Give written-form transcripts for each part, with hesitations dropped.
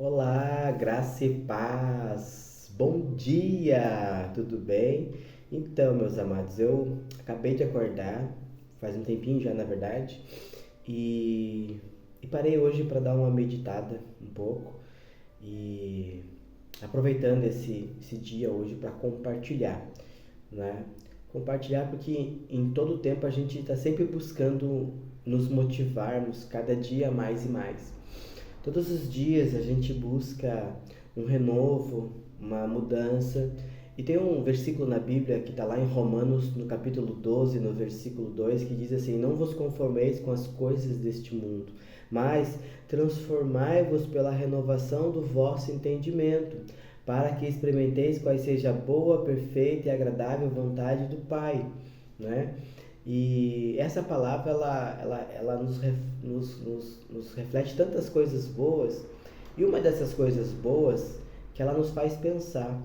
Olá, graça e paz. Bom dia, tudo bem? Então, meus amados, eu acabei de acordar, faz um tempinho já, na verdade, e, e parei hoje para dar uma meditada um pouco e aproveitando esse dia hoje para compartilhar, né? Compartilhar porque em todo tempo a gente está sempre buscando nos motivarmos cada dia mais e mais. Todos os dias a gente busca um renovo, uma mudança. E tem um versículo na Bíblia que está lá em Romanos, no capítulo 12, no versículo 2, que diz assim: Não vos conformeis com as coisas deste mundo, mas transformai-vos pela renovação do vosso entendimento, para que experimenteis qual seja a boa, perfeita e agradável vontade do Pai, né? E essa palavra ela nos reflete tantas coisas boas, e uma dessas coisas boas que ela nos faz pensar.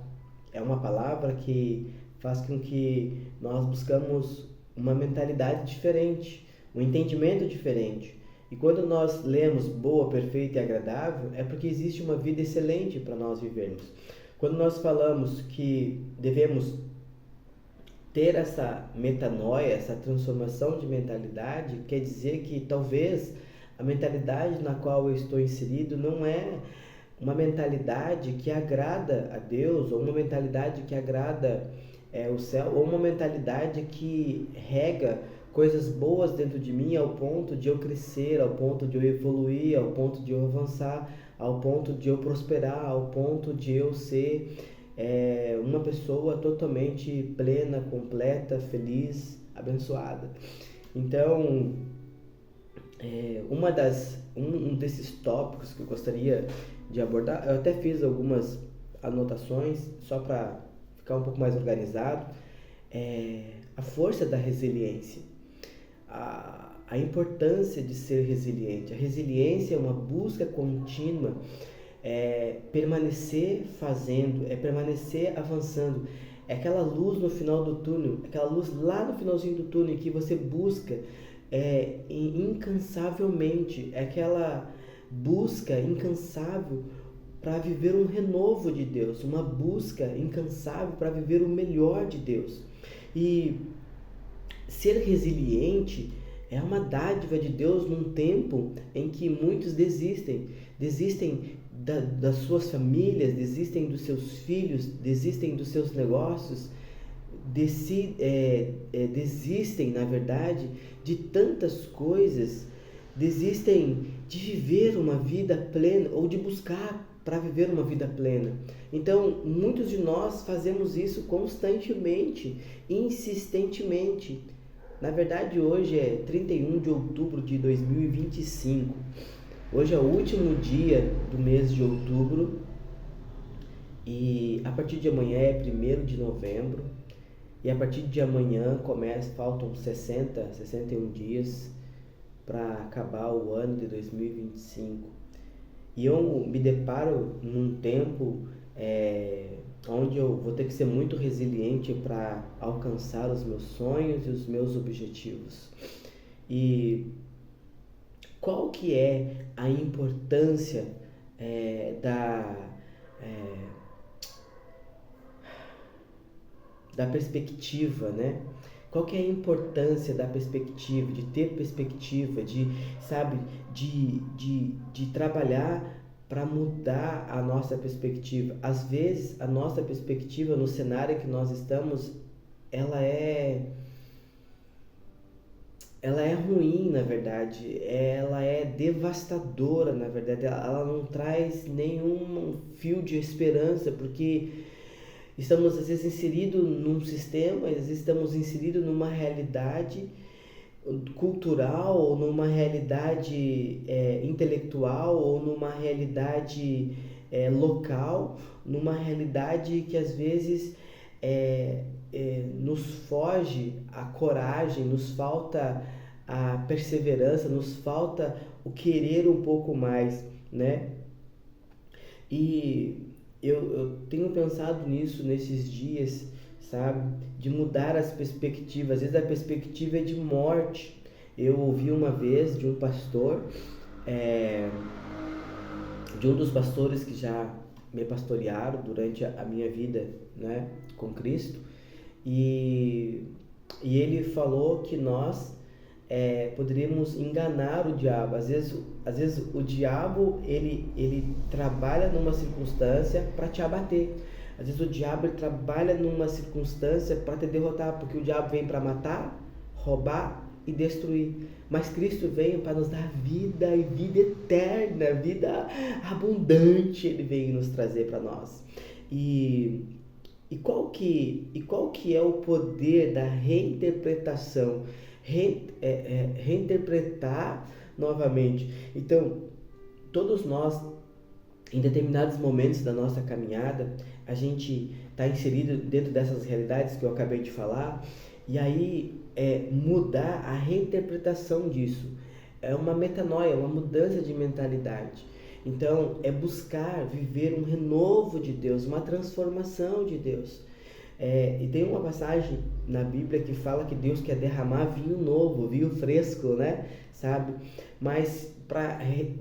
É uma palavra que faz com que nós buscamos uma mentalidade diferente, um entendimento diferente. E quando nós lemos boa, perfeita e agradável, é porque existe uma vida excelente para nós vivermos. Quando nós falamos que devemos ter essa metanoia, essa transformação de mentalidade, quer dizer que talvez a mentalidade na qual eu estou inserido não é uma mentalidade que agrada a Deus, ou uma mentalidade que agrada o céu, ou uma mentalidade que rega coisas boas dentro de mim ao ponto de eu crescer, ao ponto de eu evoluir, ao ponto de eu avançar, ao ponto de eu prosperar, ao ponto de eu ser uma pessoa totalmente plena, completa, feliz, abençoada. Então, um desses tópicos que eu gostaria de abordar, eu até fiz algumas anotações só para ficar um pouco mais organizado, é a força da resiliência, a importância de ser resiliente. A resiliência é uma busca contínua, permanecer fazendo, permanecer avançando. É aquela luz no final do túnel, aquela luz lá no finalzinho do túnel que você busca incansavelmente, é aquela busca incansável para viver um renovo de Deus, uma busca incansável para viver o melhor de Deus. E ser resiliente é uma dádiva de Deus num tempo em que muitos desistem das suas famílias, desistem dos seus filhos, desistem dos seus negócios, desistem, na verdade, de tantas coisas, desistem de viver uma vida plena ou de buscar para viver uma vida plena. Então, muitos de nós fazemos isso constantemente, insistentemente. Na verdade, hoje é 31 de outubro de 2025. Hoje é o último dia do mês de outubro e a partir de amanhã é 1º de novembro. E a partir de amanhã faltam 61 dias para acabar o ano de 2025. E eu me deparo num tempo onde eu vou ter que ser muito resiliente para alcançar os meus sonhos e os meus objetivos. E qual que é a importância da perspectiva, né? Qual que é a importância da perspectiva, de ter perspectiva, sabe, de trabalhar para mudar a nossa perspectiva. Às vezes, a nossa perspectiva no cenário que nós estamos, ela é ela é ruim, na verdade, ela é devastadora, na verdade, ela não traz nenhum fio de esperança, porque estamos às vezes inseridos num sistema, às vezes estamos inseridos numa realidade cultural, ou numa realidade intelectual, ou numa realidade local, numa realidade que às vezes nos foge a coragem, nos falta a perseverança, nos falta o querer um pouco mais, né? E eu tenho pensado nisso nesses dias, sabe? De mudar as perspectivas. Às vezes a perspectiva é de morte. Eu ouvi uma vez de um pastor de um dos pastores que já me pastorearam durante a minha vida, né, com Cristo, e, e ele falou que nós poderíamos enganar o diabo. Às vezes o diabo ele trabalha numa circunstância para te abater. Às vezes o diabo ele trabalha numa circunstância para te derrotar, porque o diabo vem para matar, roubar e destruir. Mas Cristo veio para nos dar vida e vida eterna, vida abundante. Ele veio nos trazer para nós. E qual que é o poder da reinterpretação? Reinterpretar novamente. Então, todos nós, em determinados momentos da nossa caminhada, a gente está inserido dentro dessas realidades que eu acabei de falar, e aí mudar a reinterpretação disso. É uma metanoia, uma mudança de mentalidade. Então, é buscar viver um renovo de Deus, uma transformação de Deus. E tem uma passagem na Bíblia que fala que Deus quer derramar vinho novo, vinho fresco, né? Sabe? Mas para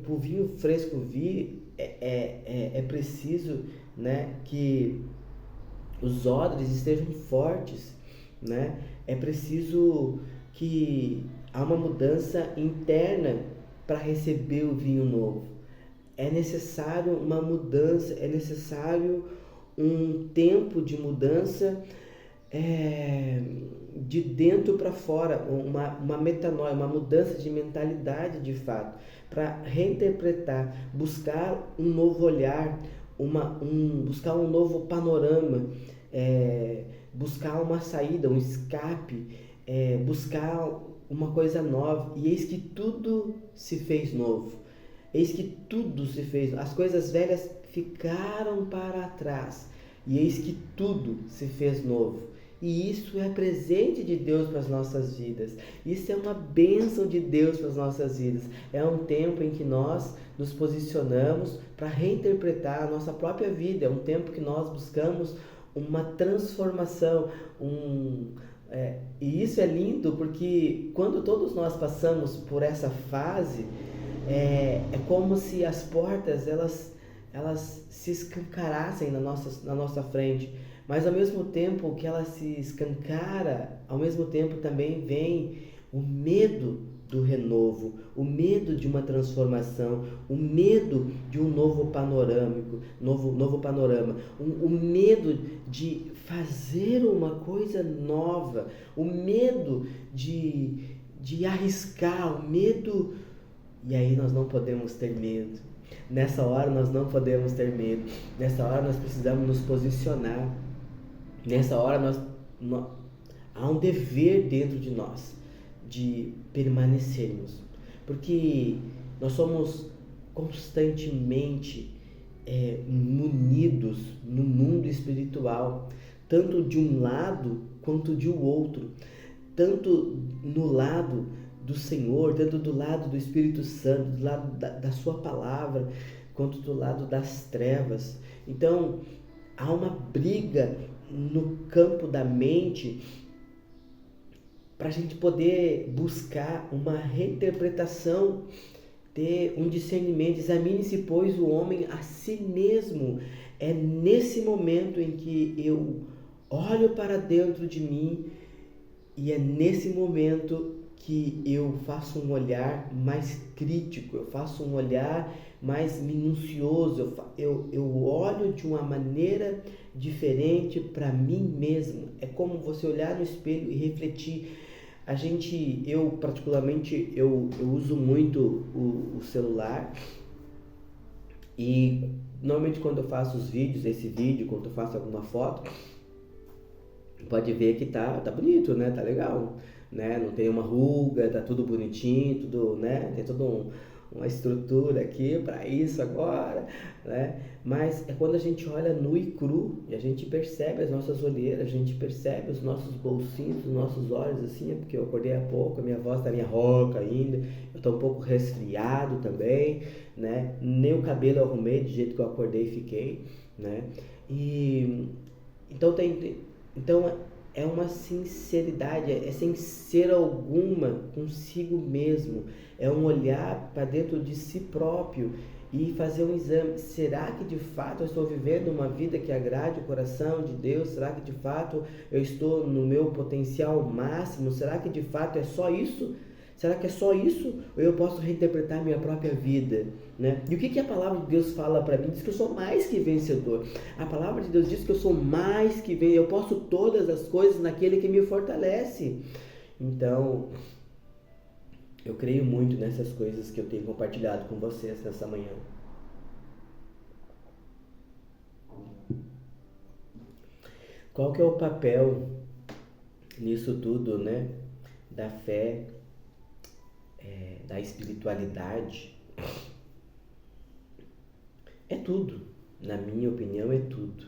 o vinho fresco vir, é preciso, né, que os odres estejam fortes, né? É preciso que há uma mudança interna para receber o vinho novo. É necessário uma mudança, é necessário um tempo de mudança de dentro para fora, uma metanoia, uma mudança de mentalidade de fato, para reinterpretar, buscar um novo olhar, buscar um novo panorama, buscar uma saída, um escape, buscar uma coisa nova. E eis que tudo se fez novo. Eis que tudo se fez, as coisas velhas ficaram para trás, e eis que tudo se fez novo. E isso é presente de Deus para as nossas vidas. Isso é uma bênção de Deus para as nossas vidas. É um tempo em que nós nos posicionamos para reinterpretar a nossa própria vida. É um tempo que nós buscamos uma transformação, e isso é lindo porque quando todos nós passamos por essa fase, é como se as portas elas se escancarassem na nossa frente, mas ao mesmo tempo que ela se escancara, ao mesmo tempo também vem o medo do renovo, o medo de uma transformação, o medo de um novo panorama, o medo de fazer uma coisa nova, o medo de arriscar, o medo. E aí nós não podemos ter medo. Nessa hora nós não podemos ter medo. Nessa hora nós precisamos nos posicionar. Nessa hora há um dever dentro de nós de permanecermos. Porque nós somos constantemente munidos no mundo espiritual, tanto de um lado quanto de outro. Tanto no lado do Senhor, tanto do lado do Espírito Santo, do lado da sua palavra, quanto do lado das trevas. Então, há uma briga no campo da mente para a gente poder buscar uma reinterpretação, ter um discernimento. Examine-se, pois, o homem a si mesmo. É nesse momento em que eu olho para dentro de mim, e é nesse momento que eu faço um olhar mais crítico, eu faço um olhar mais minucioso, eu olho de uma maneira diferente para mim mesmo. É como você olhar no espelho e refletir. Eu particularmente, eu uso muito o celular, e normalmente quando eu faço os vídeos, quando eu faço alguma foto, pode ver que tá bonito, né? Tá legal, né? Não tem uma ruga, tá tudo bonitinho, tudo, né? Tem toda uma estrutura aqui para isso agora, né? Mas é quando a gente olha nu e cru e a gente percebe as nossas olheiras, a gente percebe os nossos bolsinhos, os nossos olhos, assim, é porque eu acordei há pouco, a minha voz tá meio rouca ainda, eu tô um pouco resfriado também, né? Nem o cabelo eu arrumei do jeito que eu acordei e fiquei, né? Então é uma sinceridade, é sem ser alguma consigo mesmo, é um olhar para dentro de si próprio e fazer um exame. Será que de fato eu estou vivendo uma vida que agrade o coração de Deus? Será que de fato eu estou no meu potencial máximo? Será que de fato é só isso? Será que é só isso? Ou eu posso reinterpretar minha própria vida? Né? E o que a palavra de Deus fala para mim? Diz que eu sou mais que vencedor. A palavra de Deus diz que eu sou mais que vencedor. Eu posso todas as coisas naquele que me fortalece. Então, eu creio muito nessas coisas que eu tenho compartilhado com vocês nessa manhã. Qual que é o papel nisso tudo, né? Da fé, da espiritualidade? É tudo. Na minha opinião, é tudo.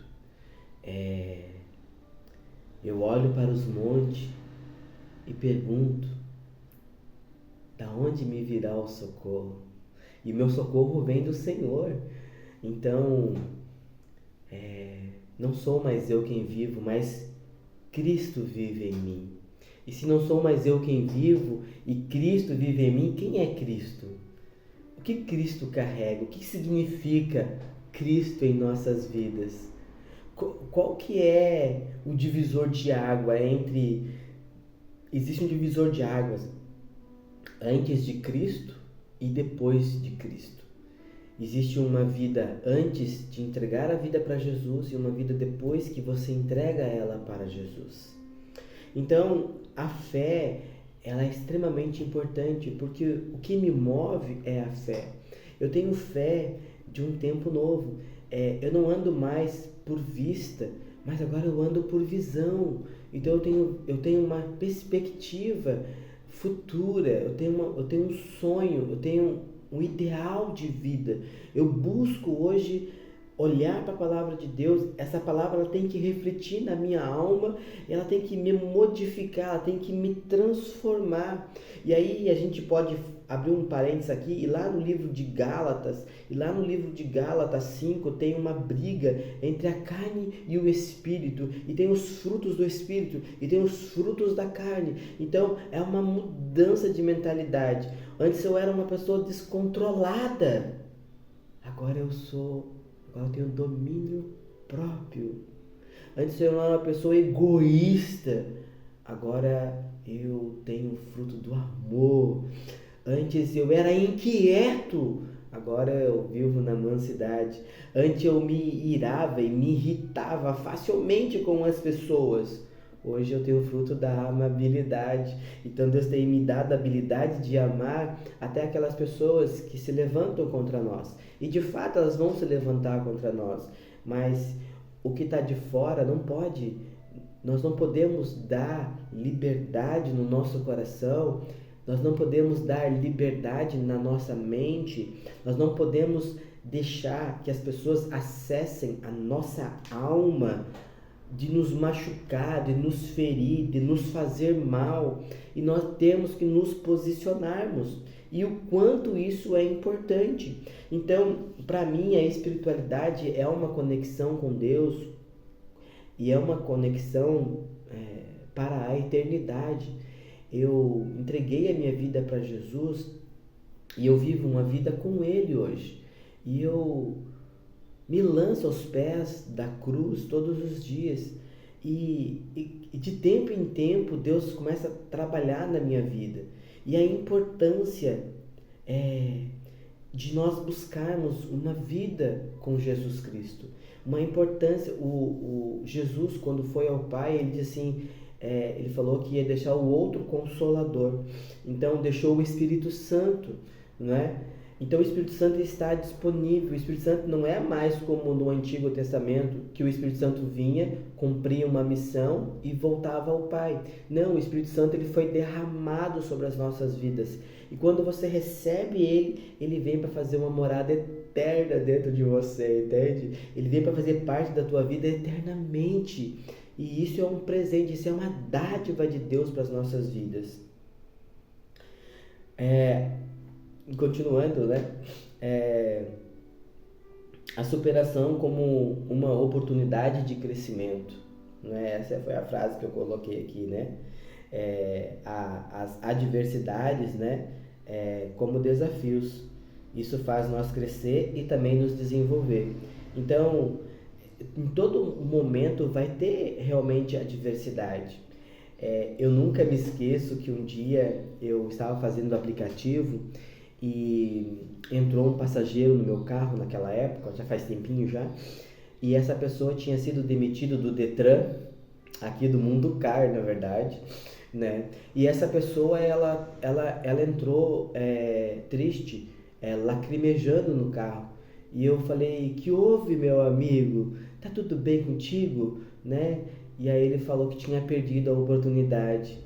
Eu olho para os montes e pergunto: da onde me virá o socorro? E meu socorro vem do Senhor. Então, não sou mais eu quem vivo, mas Cristo vive em mim. E se não sou mais eu quem vivo e Cristo vive em mim, quem é Cristo? O que Cristo carrega? O que significa Cristo em nossas vidas? Qual que é o divisor de água entre... Existe um divisor de águas antes de Cristo e depois de Cristo. Existe uma vida antes de entregar a vida para Jesus e uma vida depois que você entrega ela para Jesus. Então, a fé, ela é extremamente importante, porque o que me move é a fé. Eu tenho fé de um tempo novo. Eu não ando mais por vista, mas agora eu ando por visão. Então eu tenho uma perspectiva futura, eu tenho um sonho, eu tenho um ideal de vida. Eu busco hoje olhar para a palavra de Deus. Essa palavra ela tem que refletir na minha alma, ela tem que me modificar, ela tem que me transformar. E aí a gente pode abrir um parênteses aqui, e lá no livro de Gálatas, 5 tem uma briga entre a carne e o espírito, e tem os frutos do espírito, e tem os frutos da carne. Então é uma mudança de mentalidade. Antes eu era uma pessoa descontrolada, agora eu tenho domínio próprio. Antes eu era uma pessoa egoísta, agora eu tenho o fruto do amor. Antes eu era inquieto, agora eu vivo na mansidade. Antes eu me irava e me irritava facilmente com as pessoas. Hoje eu tenho o fruto da amabilidade. Então Deus tem me dado a habilidade de amar até aquelas pessoas que se levantam contra nós. E de fato elas vão se levantar contra nós. Mas o que está de fora não pode. Nós não podemos dar liberdade no nosso coração. Nós não podemos dar liberdade na nossa mente. Nós não podemos deixar que as pessoas acessem a nossa alma, de nos machucar, de nos ferir, de nos fazer mal. E nós temos que nos posicionarmos. E o quanto isso é importante. Então, para mim, a espiritualidade é uma conexão com Deus e é uma conexão para a eternidade. Eu entreguei a minha vida para Jesus e eu vivo uma vida com Ele hoje. E eu me lanço aos pés da cruz todos os dias. E de tempo em tempo Deus começa a trabalhar na minha vida. E a importância de nós buscarmos uma vida com Jesus Cristo. Uma importância, o Jesus, quando foi ao Pai, ele disse assim, ele falou que ia deixar o outro Consolador. Então deixou o Espírito Santo, não é? Então o Espírito Santo está disponível. O Espírito Santo não é mais como no Antigo Testamento, que o Espírito Santo vinha, cumpria uma missão e voltava ao Pai. Não, o Espírito Santo ele foi derramado sobre as nossas vidas. E quando você recebe ele vem para fazer uma morada eterna dentro de você, entende? Ele vem para fazer parte da tua vida eternamente. E isso é um presente, isso é uma dádiva de Deus para as nossas vidas. Continuando, né? A superação como uma oportunidade de crescimento, né? Essa foi a frase que eu coloquei aqui, né? As adversidades, né? Como desafios. Isso faz nós crescer e também nos desenvolver. Então, em todo momento vai ter realmente adversidade. Eu nunca me esqueço que um dia eu estava fazendo o aplicativo e entrou um passageiro no meu carro naquela época, já faz tempinho já, e essa pessoa tinha sido demitida do Detran, aqui do Mundo Car, na verdade, né? E essa pessoa, ela entrou triste, lacrimejando no carro. E eu falei, que houve, meu amigo? Tá tudo bem contigo? Né? E aí ele falou que tinha perdido a oportunidade.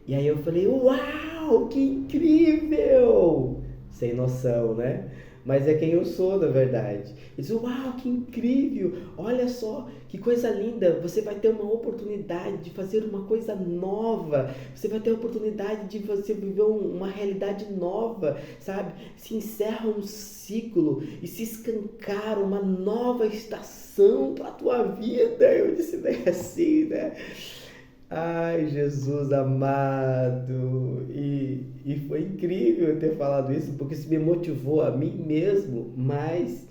E aí eu falei, uau, que incrível! Sem noção, né? Mas é quem eu sou, na verdade. Eu disse, uau, que incrível! Olha só, que coisa linda! Você vai ter uma oportunidade de fazer uma coisa nova. Você vai ter a oportunidade de você viver uma realidade nova, sabe? Se encerra um ciclo e se escancara uma nova estação para a tua vida. Eu disse, não é assim, né? Ai, Jesus amado! E foi incrível eu ter falado isso, porque isso me motivou a mim mesmo, mas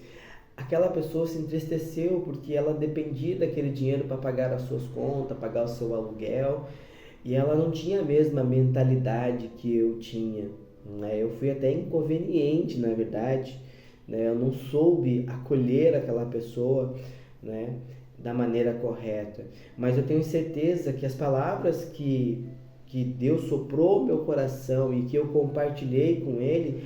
aquela pessoa se entristeceu porque ela dependia daquele dinheiro para pagar as suas contas, pagar o seu aluguel, e ela não tinha a mesma mentalidade que eu tinha, né? Eu fui até inconveniente, na verdade, né? Eu não soube acolher aquela pessoa, né, da maneira correta. Mas eu tenho certeza que as palavras que Deus soprou no meu coração e que eu compartilhei com ele,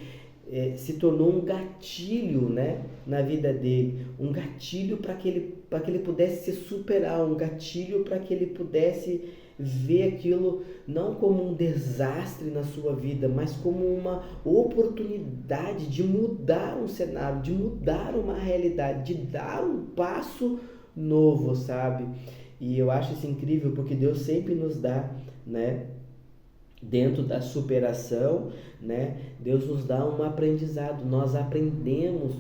se tornou um gatilho, né, na vida dele, um gatilho para que ele pudesse se superar, um gatilho para que ele pudesse ver aquilo não como um desastre na sua vida, mas como uma oportunidade de mudar um cenário, de mudar uma realidade, de dar um passo novo, sabe? E eu acho isso incrível porque Deus sempre nos dá, né, dentro da superação, né? Deus nos dá um aprendizado. Nós aprendemos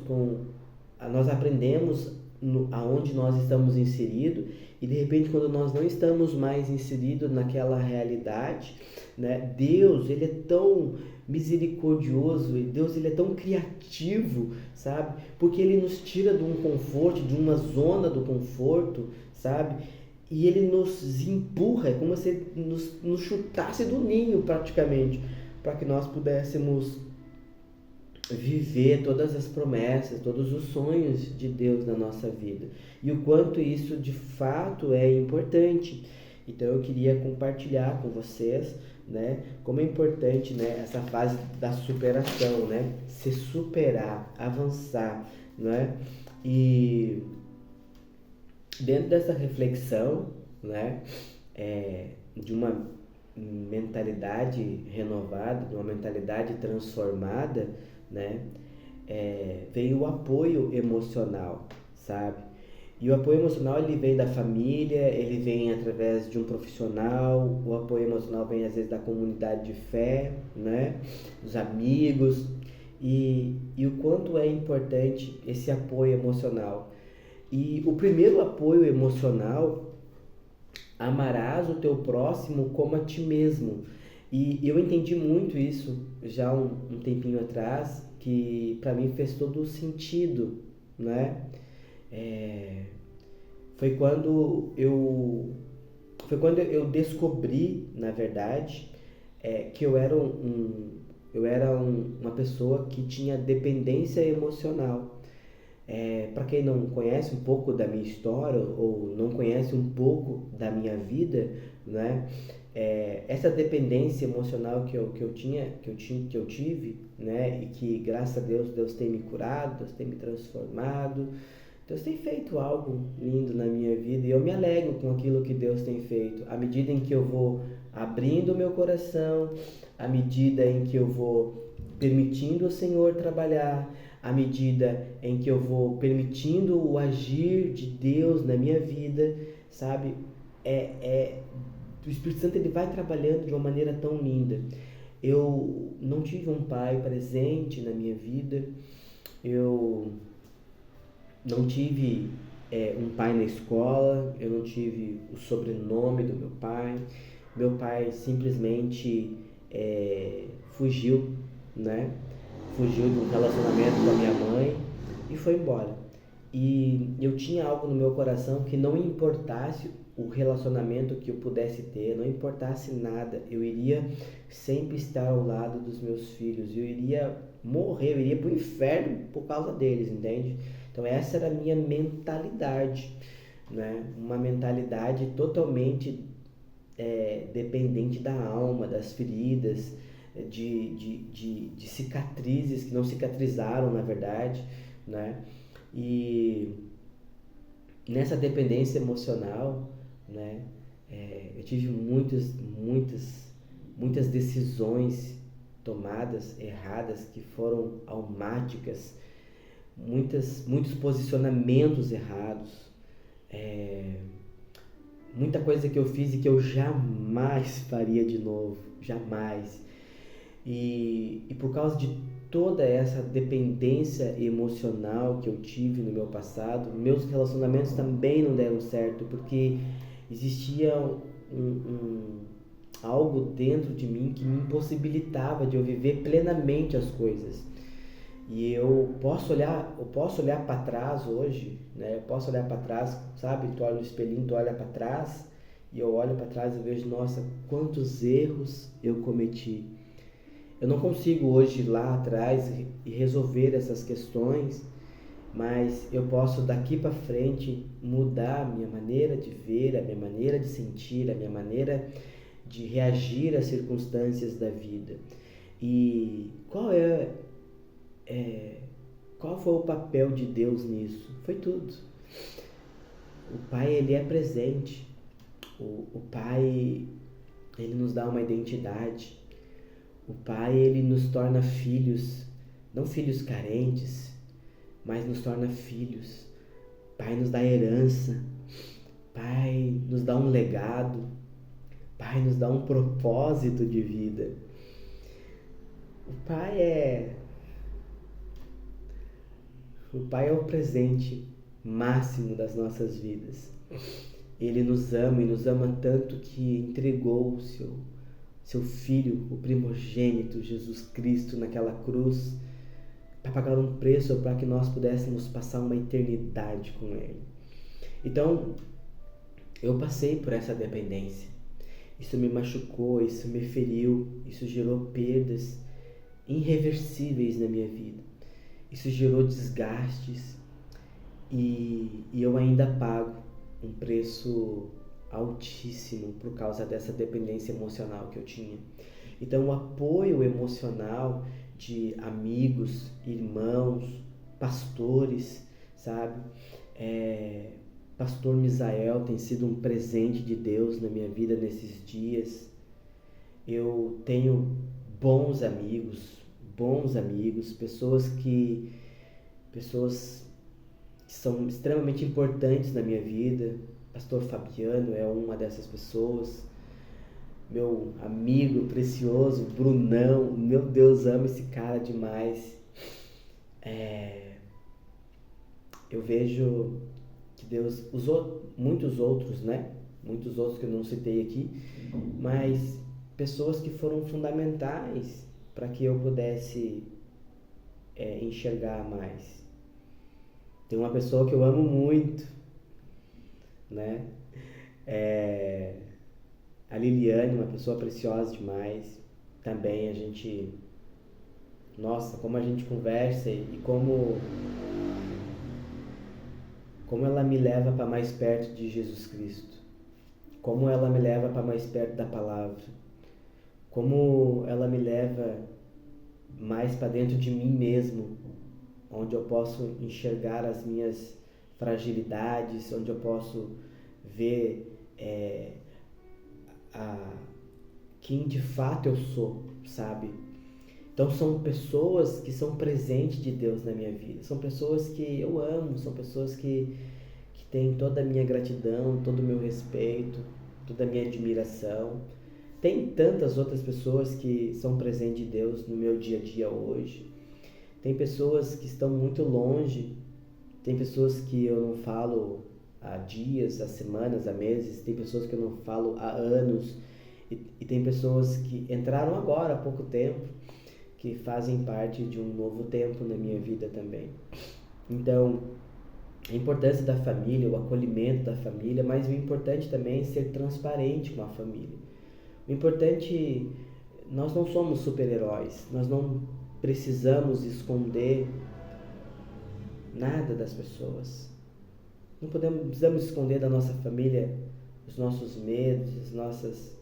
aonde nós estamos inseridos e de repente quando nós não estamos mais inseridos naquela realidade, né? Deus, ele é tão misericordioso, e Deus, ele é tão criativo, sabe? Porque ele nos tira de um conforto, de uma zona do conforto, sabe? E ele nos empurra, é como se nos chutasse do ninho praticamente, para que nós pudéssemos viver todas as promessas, todos os sonhos de Deus na nossa vida. E o quanto isso de fato é importante. Então eu queria compartilhar com vocês, né, como é importante, né, essa fase da superação, né, se superar, avançar, né? E dentro dessa reflexão, né, de uma mentalidade renovada, de uma mentalidade transformada, né, veio o apoio emocional, sabe? E o apoio emocional, ele vem da família, ele vem através de um profissional, o apoio emocional vem às vezes da comunidade de fé, né, dos amigos, e o quanto é importante esse apoio emocional. E o primeiro apoio emocional, amarás o teu próximo como a ti mesmo. E eu entendi muito isso já um tempinho atrás, que para mim fez todo o sentido, né? É, foi quando eu descobri, na verdade, que uma pessoa que tinha dependência emocional. Para quem não conhece um pouco da minha história ou não conhece um pouco da minha vida, né? Essa dependência emocional que eu tive, né? E que graças a Deus tem me curado, Deus tem me transformado, Deus tem feito algo lindo na minha vida e eu me alegro com aquilo que Deus tem feito. À medida em que eu vou abrindo o meu coração, à medida em que eu vou permitindo o Senhor trabalhar, à medida em que eu vou permitindo o agir de Deus na minha vida, sabe? O Espírito Santo, ele vai trabalhando de uma maneira tão linda. Eu não tive um pai presente na minha vida, eu não tive um pai na escola, eu não tive o sobrenome do meu pai simplesmente fugiu, né? fugiu de um relacionamento com a minha mãe e foi embora. E eu tinha algo no meu coração que não importasse o relacionamento que eu pudesse ter, não importasse nada, eu iria sempre estar ao lado dos meus filhos, eu iria morrer, eu iria para o inferno por causa deles, entende? Então essa era a minha mentalidade, né? Uma mentalidade totalmente dependente da alma, das feridas, de cicatrizes que não cicatrizaram, na verdade, né? E nessa dependência emocional, né? Eu tive muitas decisões tomadas erradas que foram almáticas, muitos posicionamentos errados, muita coisa que eu fiz e que eu jamais faria de novo, jamais. E por causa de toda essa dependência emocional que eu tive no meu passado, meus relacionamentos também não deram certo, porque existia algo dentro de mim que me impossibilitava de eu viver plenamente as coisas. E eu posso olhar para trás hoje, né? Eu posso olhar para trás, sabe? Tu olha no espelhinho, tu olha para trás, e eu olho para trás e vejo, nossa, quantos erros eu cometi. Eu não consigo hoje ir lá atrás e resolver essas questões, mas eu posso daqui para frente mudar a minha maneira de ver, a minha maneira de sentir, a minha maneira de reagir às circunstâncias da vida. E qual foi o papel de Deus nisso? Foi tudo. O Pai, ele é presente. O Pai, ele nos dá uma identidade. O Pai, ele nos torna filhos, não filhos carentes, mas nos torna filhos. Pai nos dá herança. Pai nos dá um legado. Pai nos dá um propósito de vida. O Pai é o presente máximo das nossas vidas. Ele nos ama e nos ama tanto que entregou o seu Filho, o primogênito, Jesus Cristo, naquela cruz, para pagar um preço para que nós pudéssemos passar uma eternidade com Ele. Então, eu passei por essa dependência. Isso me machucou, isso me feriu, isso gerou perdas irreversíveis na minha vida. Isso gerou desgastes e eu ainda pago um preço altíssimo por causa dessa dependência emocional que eu tinha. Então, o apoio emocional de amigos, irmãos, pastores, sabe? Pastor Misael tem sido um presente de Deus na minha vida nesses dias. Eu tenho bons amigos, pessoas que são extremamente importantes na minha vida. Pastor Fabiano é uma dessas pessoas. Meu amigo precioso, Brunão, meu Deus, amo esse cara demais. Eu vejo que Deus usou muitos outros, né? Muitos outros que eu não citei aqui, mas pessoas que foram fundamentais para que eu pudesse enxergar mais. Tem uma pessoa que eu amo muito, né? A Liliane, uma pessoa preciosa demais. Também nossa, como a gente conversa e como ela me leva para mais perto de Jesus Cristo. Como ela me leva para mais perto da palavra. Como ela me leva mais para dentro de mim mesmo, onde eu posso enxergar as minhas fragilidades, onde eu posso ver quem de fato eu sou, sabe? Então são pessoas que são presentes de Deus na minha vida, são pessoas que eu amo, são pessoas que têm toda a minha gratidão, todo o meu respeito, toda a minha admiração. Tem tantas outras pessoas que são presentes de Deus no meu dia a dia hoje. Tem pessoas que estão muito longe, tem pessoas que eu não falo há dias, há semanas, há meses, tem pessoas que eu não falo há anos, e tem pessoas que entraram agora há pouco tempo, que fazem parte de um novo tempo na minha vida também. Então, a importância da família, o acolhimento da família, mas o importante também é ser transparente com a família. O importante, nós não somos super-heróis, nós não precisamos esconder nada das pessoas. Não precisamos esconder da nossa família os nossos medos, as nossas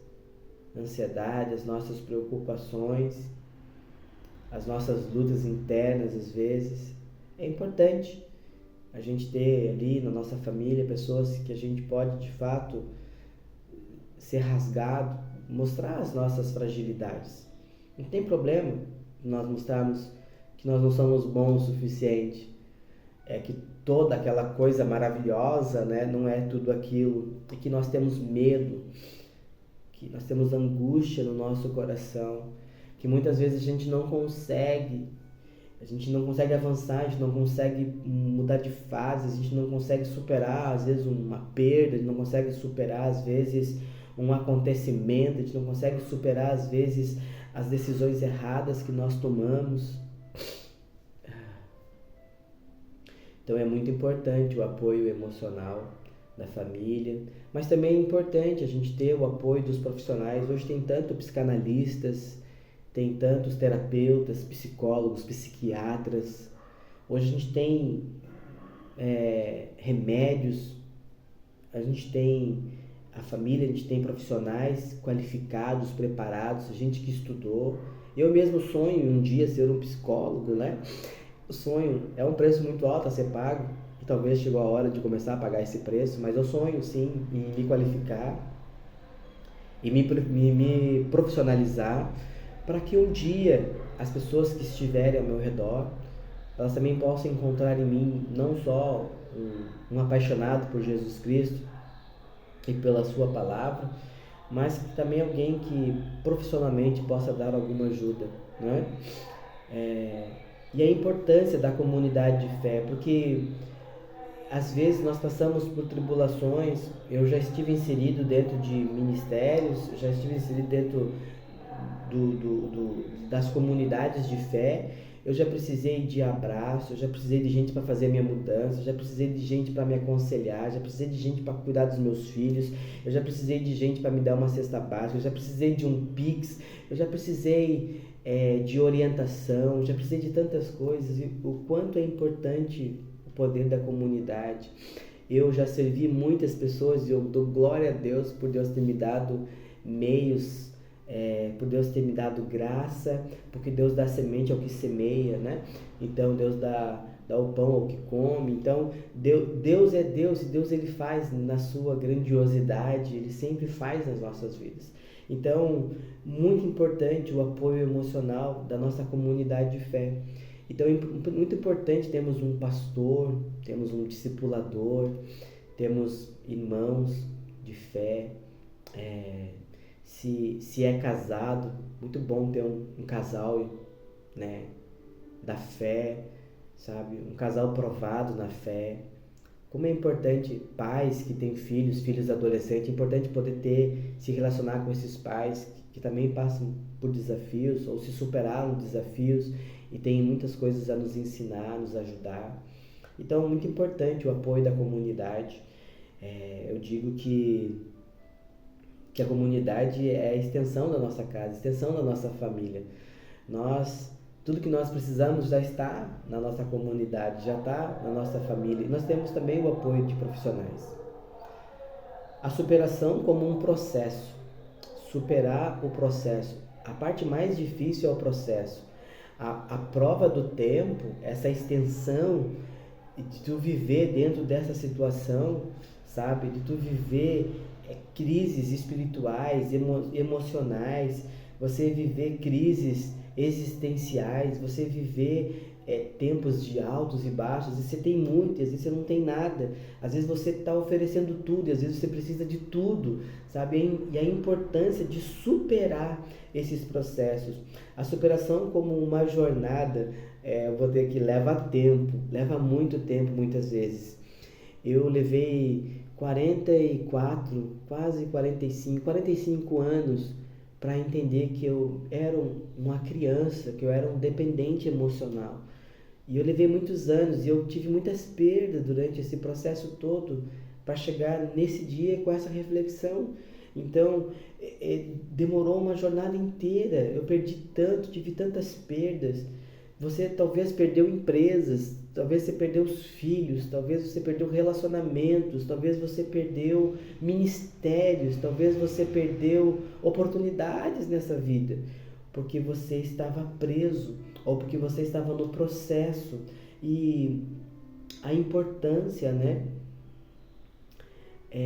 ansiedades, as nossas preocupações, as nossas lutas internas às vezes. É importante a gente ter ali na nossa família pessoas que a gente pode de fato ser rasgado, mostrar as nossas fragilidades. Não tem problema nós mostrarmos que nós não somos bons o suficiente. É que toda aquela coisa maravilhosa, né, não é tudo aquilo. E que nós temos medo, que nós temos angústia no nosso coração, que muitas vezes a gente não consegue avançar, a gente não consegue mudar de fase, a gente não consegue superar às vezes uma perda, a gente não consegue superar às vezes um acontecimento, a gente não consegue superar às vezes as decisões erradas que nós tomamos. Então é muito importante o apoio emocional da família, mas também é importante a gente ter o apoio dos profissionais. Hoje tem tanto psicanalistas, tem tantos terapeutas, psicólogos, psiquiatras. Hoje a gente tem remédios, a gente tem a família, a gente tem profissionais qualificados, preparados, gente que estudou. Eu mesmo sonho um dia ser um psicólogo, né? O sonho é um preço muito alto a ser pago e talvez chegou a hora de começar a pagar esse preço, mas eu sonho sim em me qualificar e me profissionalizar para que um dia as pessoas que estiverem ao meu redor, elas também possam encontrar em mim não só um apaixonado por Jesus Cristo e pela sua palavra, mas também alguém que profissionalmente possa dar alguma ajuda, né? E a importância da comunidade de fé, porque às vezes nós passamos por tribulações. Eu já estive inserido dentro de ministérios, já estive inserido dentro das comunidades de fé. Eu já precisei de abraço, eu já precisei de gente para fazer a minha mudança, eu já precisei de gente para me aconselhar, já precisei de gente para cuidar dos meus filhos, eu já precisei de gente para me dar uma cesta básica, eu já precisei de um Pix, eu já precisei de orientação, eu já precisei de tantas coisas. E o quanto é importante o poder da comunidade. Eu já servi muitas pessoas e eu dou glória a Deus por Deus ter me dado meios, por Deus ter me dado graça, porque Deus dá semente ao que semeia, né? Então Deus dá o pão ao que come. Então Deus é Deus e Deus ele faz na sua grandiosidade, ele sempre faz nas nossas vidas. Então, muito importante o apoio emocional da nossa comunidade de fé. Então, é muito importante termos um pastor, temos um discipulador, temos irmãos de fé. Se é casado, muito bom ter um casal, né, da fé, sabe? Um casal provado na fé. Como é importante pais que têm filhos adolescentes, é importante poder se relacionar com esses pais que também passam por desafios ou se superaram desafios e têm muitas coisas a nos ensinar, a nos ajudar. Então, é muito importante o apoio da comunidade. Eu digo que a comunidade é a extensão da nossa casa, a extensão da nossa família. Tudo que nós precisamos já está na nossa comunidade, já está na nossa família. E nós temos também o apoio de profissionais. A superação como um processo. Superar o processo. A parte mais difícil é o processo. A prova do tempo, essa extensão de tu viver dentro dessa situação, sabe? De tu viver crises espirituais, emocionais, você viver crises existenciais, você viver tempos de altos e baixos. E você tem muito, às vezes você não tem nada, às vezes você está oferecendo tudo, e às vezes você precisa de tudo, sabe? E a importância de superar esses processos. A superação como uma jornada, eu vou ter que leva tempo, leva muito tempo muitas vezes. Eu levei 44, quase 45 anos para entender que eu era uma criança, que eu era um dependente emocional. E eu levei muitos anos e eu tive muitas perdas durante esse processo todo para chegar nesse dia com essa reflexão. Então, demorou uma jornada inteira. Eu perdi tanto, tive tantas perdas. Você talvez perdeu empresas, talvez você perdeu os filhos, talvez você perdeu relacionamentos, talvez você perdeu ministérios, talvez você perdeu oportunidades nessa vida, porque você estava preso ou porque você estava no processo. E a importância, né,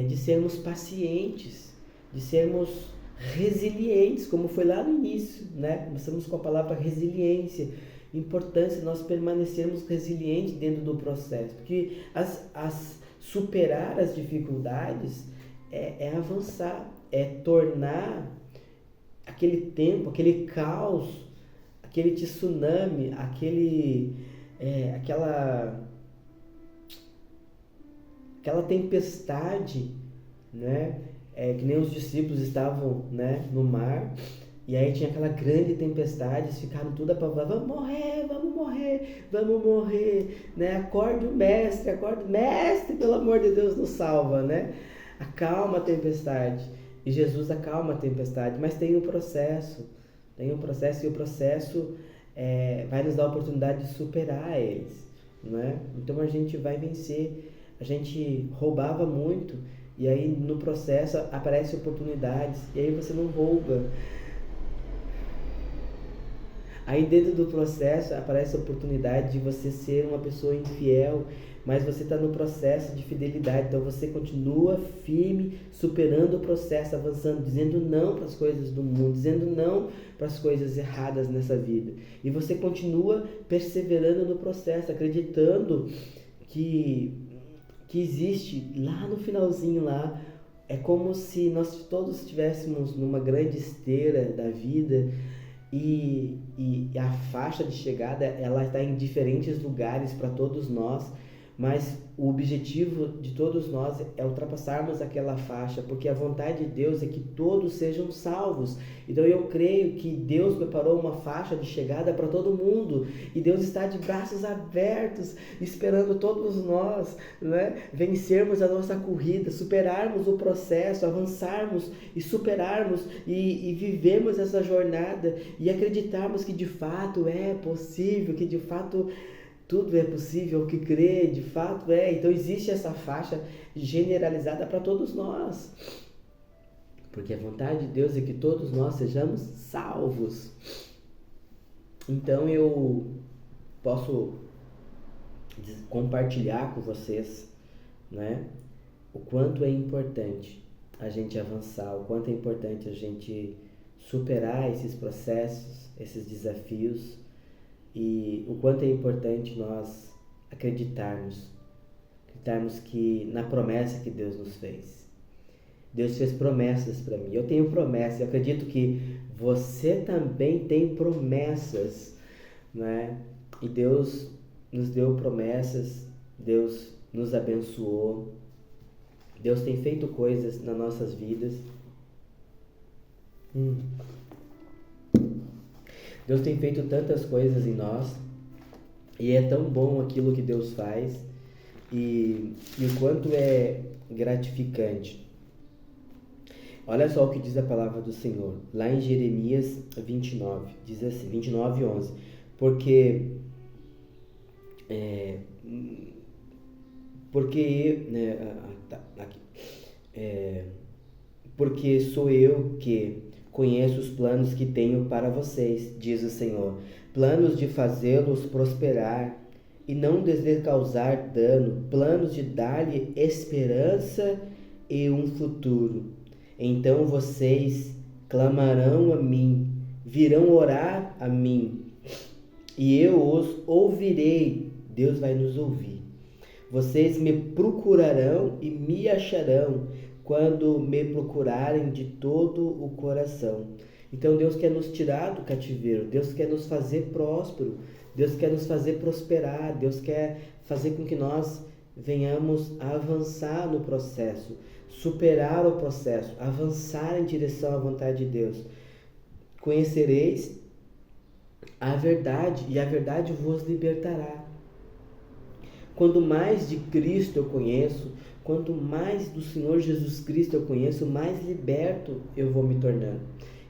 de sermos pacientes, de sermos resilientes, como foi lá no início, né? Começamos com a palavra resiliência. Importância nós permanecermos resilientes dentro do processo, porque superar as dificuldades é avançar, é tornar aquele tempo, aquele caos, aquele tsunami, aquela tempestade, né? Que nem os discípulos estavam, né, no mar, e aí tinha aquela grande tempestade, eles ficaram tudo apavorados, vamos morrer, vamos morrer, vamos morrer, né? Acorde, mestre, pelo amor de Deus, nos salva, né? Acalma a tempestade. E Jesus acalma a tempestade, mas tem um processo, e o processo vai nos dar a oportunidade de superar eles, né? Então a gente vai vencer. A gente roubava muito, e aí no processo aparecem oportunidades, e aí você não rouba. Aí dentro do processo aparece a oportunidade de você ser uma pessoa infiel, mas você está no processo de fidelidade, então você continua firme, superando o processo, avançando, dizendo não para as coisas do mundo, dizendo não para as coisas erradas nessa vida. E você continua perseverando no processo, acreditando que existe lá no finalzinho lá. É como se nós todos estivéssemos numa grande esteira da vida, e a faixa de chegada ela está em diferentes lugares para todos nós, mas o objetivo de todos nós é ultrapassarmos aquela faixa, porque a vontade de Deus é que todos sejam salvos. Então eu creio que Deus preparou uma faixa de chegada para todo mundo, e Deus está de braços abertos, esperando todos nós, né, vencermos a nossa corrida, superarmos o processo, avançarmos e superarmos e vivermos essa jornada e acreditarmos que de fato é possível, que de fato tudo é possível, que crê, de fato é. Então existe essa faixa generalizada para todos nós, porque a vontade de Deus é que todos nós sejamos salvos. Então eu posso compartilhar com vocês, né, o quanto é importante a gente avançar, o quanto é importante a gente superar esses processos, esses desafios, e o quanto é importante nós acreditarmos que na promessa que Deus nos fez. Deus fez promessas para mim. Eu tenho promessas. Eu acredito que você também tem promessas, né? E Deus nos deu promessas. Deus nos abençoou. Deus tem feito coisas nas nossas vidas. Deus tem feito tantas coisas em nós, e é tão bom aquilo que Deus faz, e o quanto é gratificante. Olha só o que diz a palavra do Senhor, lá em Jeremias 29, diz assim, 29:11, porque sou eu que conheço os planos que tenho para vocês, diz o Senhor, planos de fazê-los prosperar e não de lhes causar dano, planos de dar-lhe esperança e um futuro. Então vocês clamarão a mim, virão orar a mim, e eu os ouvirei. Deus vai nos ouvir. Vocês me procurarão e me acharão quando me procurarem de todo o coração. Então Deus quer nos tirar do cativeiro, Deus quer nos fazer próspero, Deus quer nos fazer prosperar, Deus quer fazer com que nós venhamos a avançar no processo, superar o processo, avançar em direção à vontade de Deus. conhecereis a verdade, e a verdade vos libertará. Quanto mais de Cristo eu conheço, quanto mais do Senhor Jesus Cristo eu conheço, mais liberto eu vou me tornando.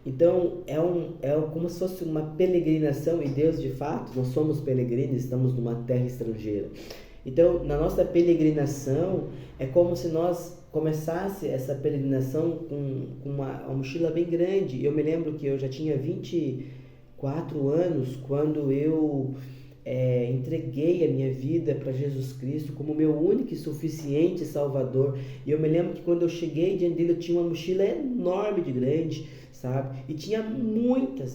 Então, é como se fosse uma peregrinação, e Deus, de fato, nós somos peregrinos, estamos numa terra estrangeira. Então, na nossa peregrinação, é como se nós começasse essa peregrinação com uma mochila bem grande. Eu me lembro que eu já tinha 24 anos quando eu entreguei a minha vida para Jesus Cristo como meu único e suficiente Salvador. E eu me lembro que quando eu cheguei diante dele, eu tinha uma mochila enorme de grande, sabe? E tinha muitas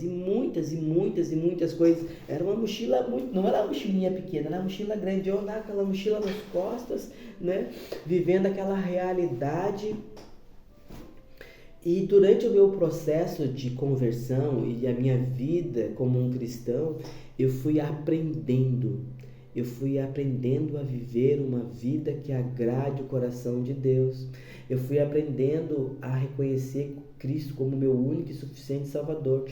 coisas. Era uma mochila não era uma mochilinha pequena, era uma mochila grande. Eu andava com aquela mochila nas costas, né? Vivendo aquela realidade. E durante o meu processo de conversão e a minha vida como um cristão, eu fui aprendendo a viver uma vida que agrade o coração de Deus. Eu fui aprendendo a reconhecer Cristo como meu único e suficiente Salvador.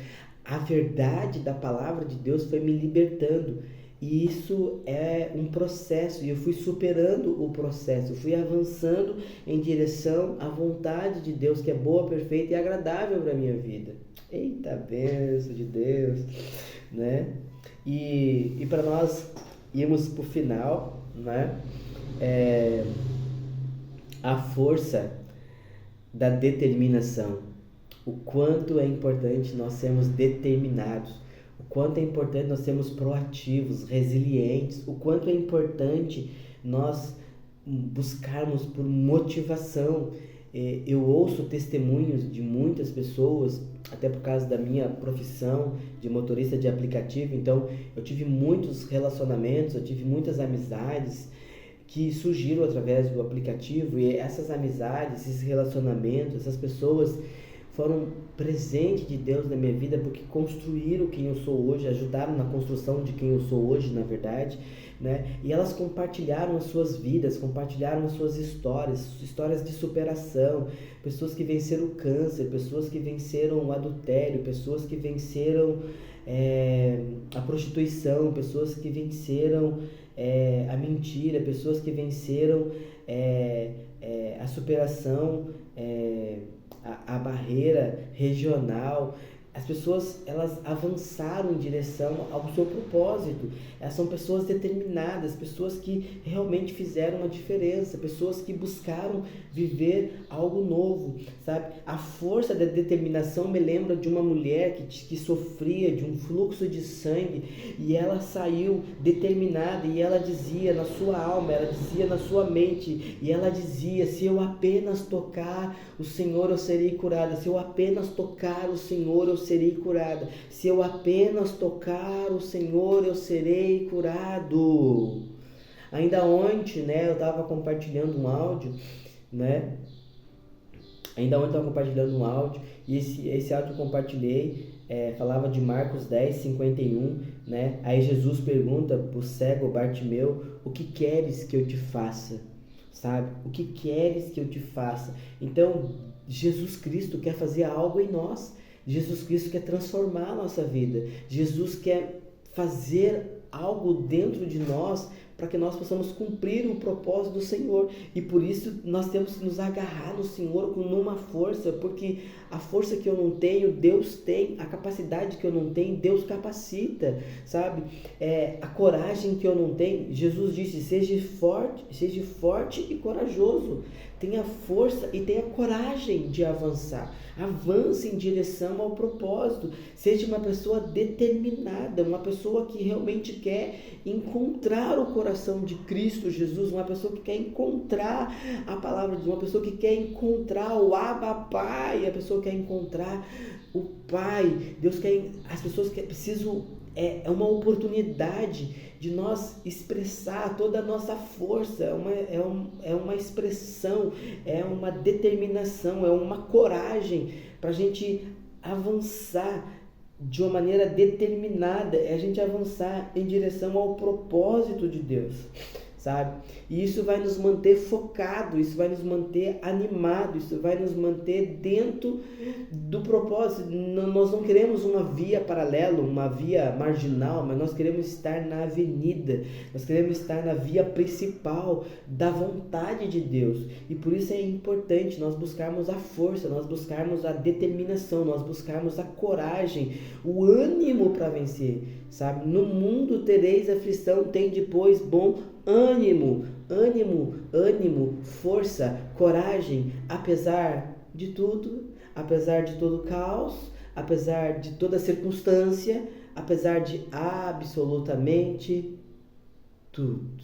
A verdade da palavra de Deus foi me libertando. E isso é um processo, e eu fui superando o processo, eu fui avançando em direção à vontade de Deus, que é boa, perfeita e agradável para a minha vida. Eita, bênção de Deus, né? E para nós irmos para o final, né? A força da determinação. O quanto é importante nós sermos determinados. O quanto é importante nós sermos proativos, resilientes, o quanto é importante nós buscarmos por motivação. Eu ouço testemunhos de muitas pessoas, até por causa da minha profissão de motorista de aplicativo, então eu tive muitos relacionamentos, eu tive muitas amizades que surgiram através do aplicativo, e essas amizades, esses relacionamentos, essas pessoas foram presente de Deus na minha vida, porque construíram quem eu sou hoje, ajudaram na construção de quem eu sou hoje, na verdade, né? E elas compartilharam as suas vidas, compartilharam as suas histórias de superação, pessoas que venceram o câncer, pessoas que venceram o adultério, pessoas que venceram a prostituição, pessoas que venceram a mentira, pessoas que venceram a superação, a barreira regional. As pessoas, elas avançaram em direção ao seu propósito. Elas são pessoas determinadas, pessoas que realmente fizeram uma diferença, pessoas que buscaram viver algo novo, sabe? A força da determinação me lembra de uma mulher que sofria de um fluxo de sangue, e ela saiu determinada, e ela dizia na sua alma, ela dizia na sua mente, e ela dizia: se eu apenas tocar o Senhor, eu serei curada. Se eu apenas tocar o Senhor, eu serei curada. Se eu apenas tocar o Senhor, eu serei curado. Ainda ontem, né, eu estava compartilhando um áudio, né? E esse áudio que eu compartilhei falava de Marcos 10:51, né? Aí Jesus pergunta para o cego Bartimeu: o que queres que eu te faça? Sabe? O que queres que eu te faça? Então, Jesus Cristo quer fazer algo em nós. Jesus Cristo quer transformar a nossa vida. Jesus quer fazer algo dentro de nós para que nós possamos cumprir o propósito do Senhor. E por isso nós temos que nos agarrar no Senhor com uma força, porque a força que eu não tenho, Deus tem. A capacidade que eu não tenho, Deus capacita, sabe? A coragem que eu não tenho, Jesus disse: seja forte e corajoso. Tenha força e tenha coragem de avançar. Avance em direção ao propósito. Seja uma pessoa determinada, uma pessoa que realmente quer encontrar o coração de Cristo Jesus, uma pessoa que quer encontrar a palavra de Deus, uma pessoa que quer encontrar o Abba Pai, a pessoa que quer encontrar o Pai. Deus quer, as pessoas que precisam, é uma oportunidade de nós expressar toda a nossa força, é uma expressão, é uma determinação, é uma coragem para a gente avançar de uma maneira determinada, é a gente avançar em direção ao propósito de Deus, sabe? E isso vai nos manter focado, isso vai nos manter animado, isso vai nos manter dentro do propósito. Nós não queremos uma via paralela, uma via marginal, mas nós queremos estar na avenida, nós queremos estar na via principal da vontade de Deus. E por isso é importante nós buscarmos a força, nós buscarmos a determinação, nós buscarmos a coragem, o ânimo para vencer, sabe? No mundo tereis aflição, tem depois bom ânimo, ânimo, ânimo, força, coragem, apesar de tudo, apesar de todo o caos, apesar de toda circunstância, apesar de absolutamente tudo.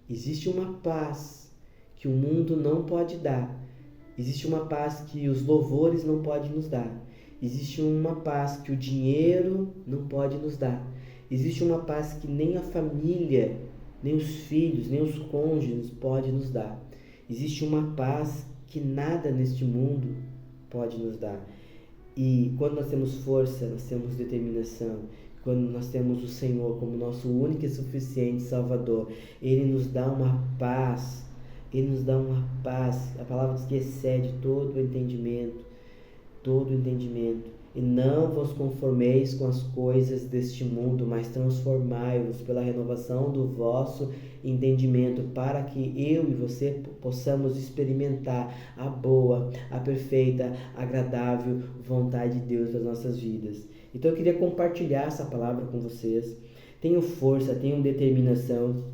Existe uma paz que o mundo não pode dar. Existe uma paz que os louvores não podem nos dar. Existe uma paz que o dinheiro não pode nos dar. Existe uma paz que nem a família, nem os filhos, nem os cônjuges podem nos dar. Existe uma paz que nada neste mundo pode nos dar. E quando nós temos força, nós temos determinação. Quando nós temos o Senhor como nosso único e suficiente Salvador, Ele nos dá uma paz. Ele nos dá uma paz. A palavra diz que excede todo o entendimento. Todo o entendimento. E não vos conformeis com as coisas deste mundo, mas transformai-vos pela renovação do vosso entendimento, para que eu e você possamos experimentar a boa, a perfeita, agradável vontade de Deus nas nossas vidas. Então eu queria compartilhar essa palavra com vocês. Tenham força, tenham determinação.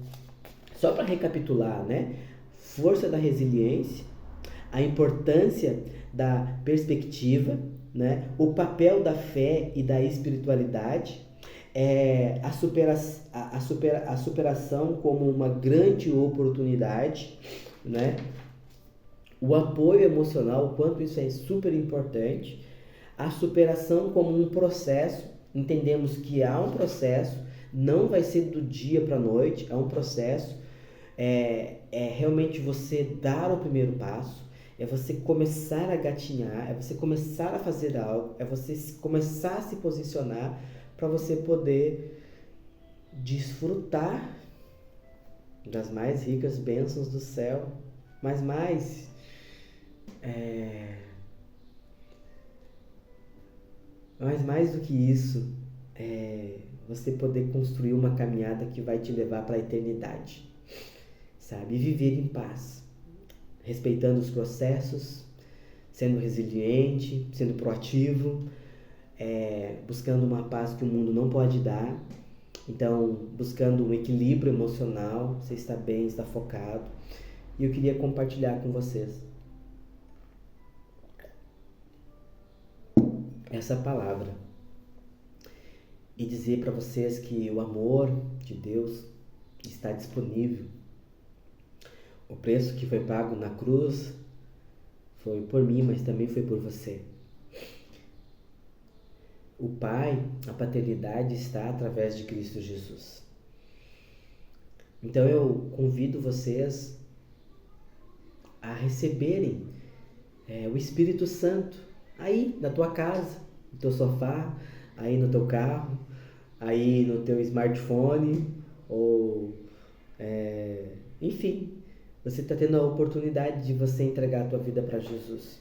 Só para recapitular, né? Força da resiliência, a importância da perspectiva, né? O papel da fé e da espiritualidade, a superação como uma grande oportunidade, né? O apoio emocional, o quanto isso é super importante, a superação como um processo, entendemos que há um processo, não vai ser do dia para a noite, é um processo, é realmente você dar o primeiro passo, é você começar a gatinhar, é você começar a fazer algo, é você começar a se posicionar para você poder desfrutar das mais ricas bênçãos do céu, mas mais do que isso, você poder construir uma caminhada que vai te levar para a eternidade, sabe? E viver em paz, respeitando os processos, sendo resiliente, sendo proativo, buscando uma paz que o mundo não pode dar. Então, buscando um equilíbrio emocional, você está bem, está focado. E eu queria compartilhar com vocês essa palavra e dizer para vocês que o amor de Deus está disponível. O preço que foi pago na cruz foi por mim, mas também foi por você. O Pai, a paternidade está através de Cristo Jesus. Então eu convido vocês a receberem o Espírito Santo aí na tua casa, no teu sofá, aí no teu carro, aí no teu smartphone, ou enfim, você está tendo a oportunidade de você entregar a tua vida para Jesus.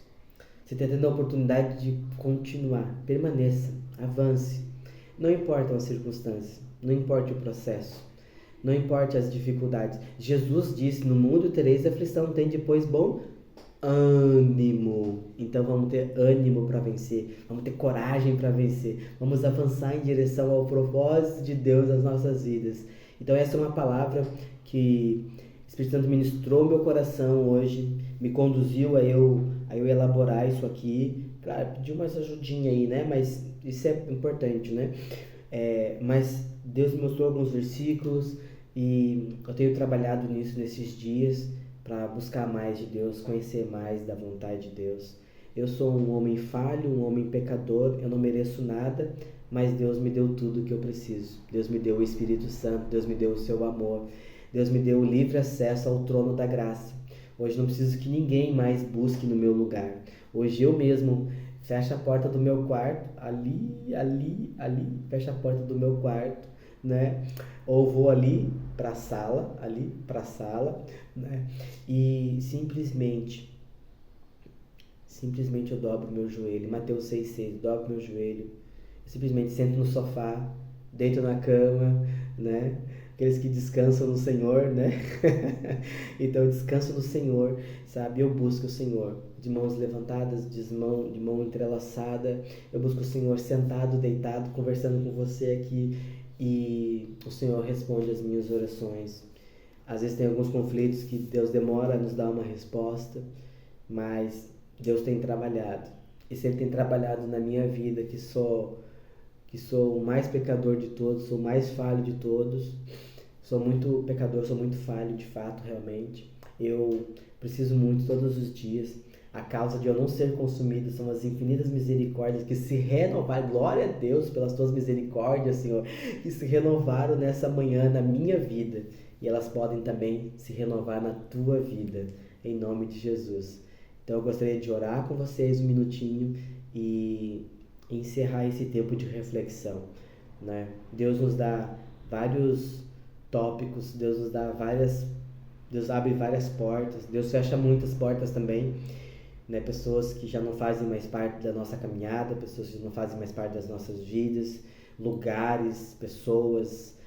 Você está tendo a oportunidade de continuar, permaneça, avance. Não importa a circunstância, não importa o processo, não importa as dificuldades. Jesus disse, no mundo tereis aflição, tem depois bom ânimo. Então vamos ter ânimo para vencer, vamos ter coragem para vencer, vamos avançar em direção ao propósito de Deus nas nossas vidas. Então essa é uma palavra que o Espírito Santo ministrou meu coração hoje, me conduziu a eu elaborar isso aqui. Claro, pedi umas ajudinha aí, né? Mas isso é importante, né? Mas Deus me mostrou alguns versículos e eu tenho trabalhado nisso nesses dias para buscar mais de Deus, conhecer mais da vontade de Deus. Eu sou um homem falho, um homem pecador, eu não mereço nada, mas Deus me deu tudo o que eu preciso. Deus me deu o Espírito Santo, Deus me deu o seu amor, Deus me deu o livre acesso ao trono da graça. Hoje não preciso que ninguém mais busque no meu lugar. Hoje eu mesmo fecho a porta do meu quarto, ali, fecho a porta do meu quarto, né? Ou vou ali para a sala, né? E simplesmente eu dobro meu joelho. Mateus 6,6, dobro meu joelho. Eu simplesmente sento no sofá, deito na cama, né? Aqueles que descansam no Senhor, né? Então eu descanso no Senhor, sabe? Eu busco o Senhor de mãos levantadas, de mão entrelaçada. Eu busco o Senhor sentado, deitado, conversando com você aqui. E o Senhor responde as minhas orações. Às vezes tem alguns conflitos que Deus demora a nos dar uma resposta, mas Deus tem trabalhado. E se Ele tem trabalhado na minha vida, que sou o mais pecador de todos, sou o mais falho de todos, sou muito pecador, sou muito falho de fato, realmente. Eu preciso muito todos os dias. A causa de eu não ser consumido são as infinitas misericórdias que se renovaram. Glória a Deus pelas tuas misericórdias, Senhor, que se renovaram nessa manhã na minha vida. E elas podem também se renovar na tua vida, em nome de Jesus. Então eu gostaria de orar com vocês um minutinho e encerrar esse tempo de reflexão, né? Deus nos dá vários tópicos, Deus abre várias portas, Deus fecha muitas portas também, né? Pessoas que já não fazem mais parte da nossa caminhada, pessoas que não fazem mais parte das nossas vidas, lugares, pessoas,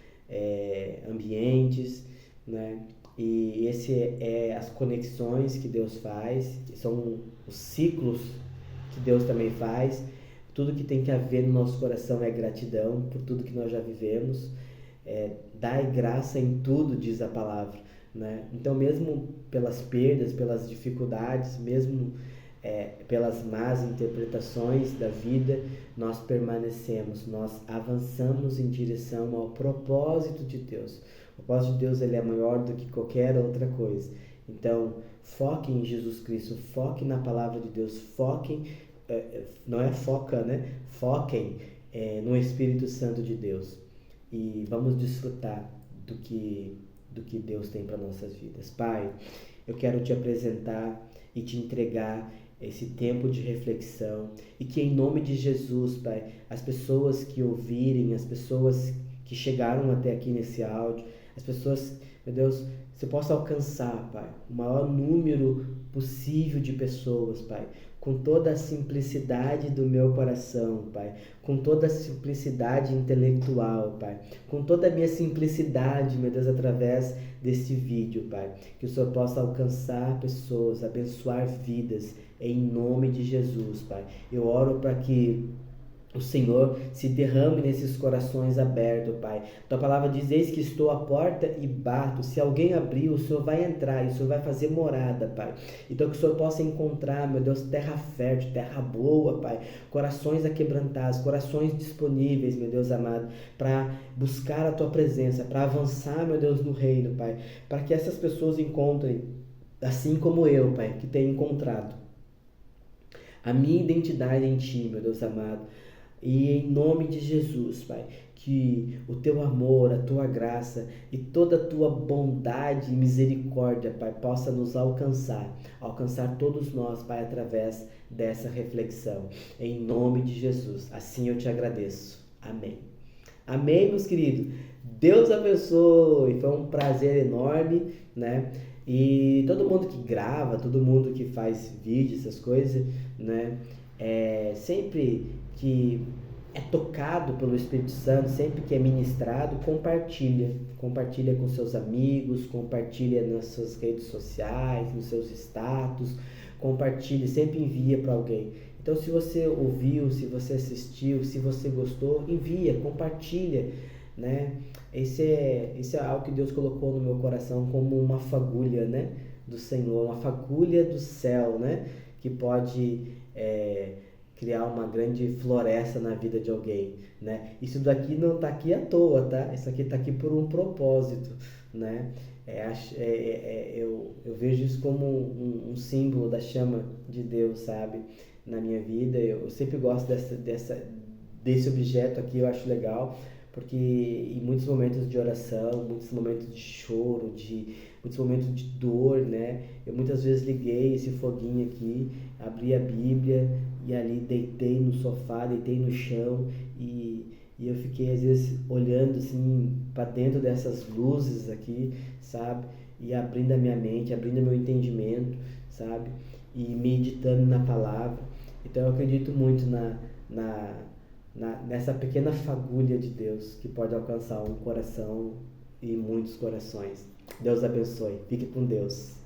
ambientes, né? E esse é as conexões que Deus faz, são os ciclos que Deus também faz. Tudo que tem que haver no nosso coração é gratidão por tudo que nós já vivemos. Dai graça em tudo, diz a palavra, né? Então, mesmo pelas perdas, pelas dificuldades, mesmo pelas más interpretações da vida, nós permanecemos, nós avançamos em direção ao propósito de Deus. O propósito de Deus, ele é maior do que qualquer outra coisa. Então, foquem em Jesus Cristo, foquem na palavra de Deus, foquem, não é foca, né? Foquem no Espírito Santo de Deus. E vamos desfrutar do que Deus tem para nossas vidas. Pai, eu quero te apresentar e te entregar esse tempo de reflexão, e que em nome de Jesus, Pai, as pessoas que ouvirem, as pessoas que chegaram até aqui nesse áudio, as pessoas, meu Deus, se eu possa alcançar, Pai, o maior número possível de pessoas, Pai, com toda a simplicidade do meu coração, Pai, com toda a simplicidade intelectual, Pai, com toda a minha simplicidade, meu Deus, através desse vídeo, Pai, que o Senhor possa alcançar pessoas, abençoar vidas, em nome de Jesus, Pai. Eu oro para que o Senhor se derrame nesses corações abertos, Pai. Tua palavra diz: eis que estou à porta e bato. Se alguém abrir, o Senhor vai entrar e o Senhor vai fazer morada, Pai. Então que o Senhor possa encontrar, meu Deus, terra fértil, terra boa, Pai. Corações aquebrantados, corações disponíveis, meu Deus amado, para buscar a Tua presença, para avançar, meu Deus, no reino, Pai. Para que essas pessoas encontrem, assim como eu, Pai, que tenho encontrado a minha identidade em Ti, meu Deus amado. E em nome de Jesus, Pai, que o Teu amor, a Tua graça e toda a Tua bondade e misericórdia, Pai, possa nos alcançar todos nós, Pai, através dessa reflexão. Em nome de Jesus, assim eu te agradeço. Amém. Amém, meus queridos. Deus abençoe. Foi um prazer enorme, né? E todo mundo que grava, todo mundo que faz vídeo, essas coisas, né? Sempre que é tocado pelo Espírito Santo, sempre que é ministrado, compartilha com seus amigos, compartilha nas suas redes sociais, nos seus status, compartilha, sempre envia para alguém. Então, se você ouviu, se você assistiu, se você gostou, envia, compartilha, né? Esse é algo que Deus colocou no meu coração como uma fagulha, né, do Senhor, uma fagulha do céu, né, que pode criar uma grande floresta na vida de alguém, né? Isso daqui não está aqui à toa, tá? Isso aqui está aqui por um propósito, né? Eu vejo isso como um símbolo da chama de Deus, sabe? Na minha vida, eu sempre gosto desse objeto aqui, eu acho legal, porque em muitos momentos de oração, muitos momentos de choro, muitos momentos de dor, né? Eu muitas vezes liguei esse foguinho aqui, abri a Bíblia e ali deitei no sofá, deitei no chão e e eu fiquei às vezes olhando assim para dentro dessas luzes aqui, sabe? E abrindo a minha mente, abrindo o meu entendimento, sabe? E meditando na palavra. Então eu acredito muito na, nessa pequena fagulha de Deus que pode alcançar um coração e muitos corações. Deus abençoe. Fique com Deus.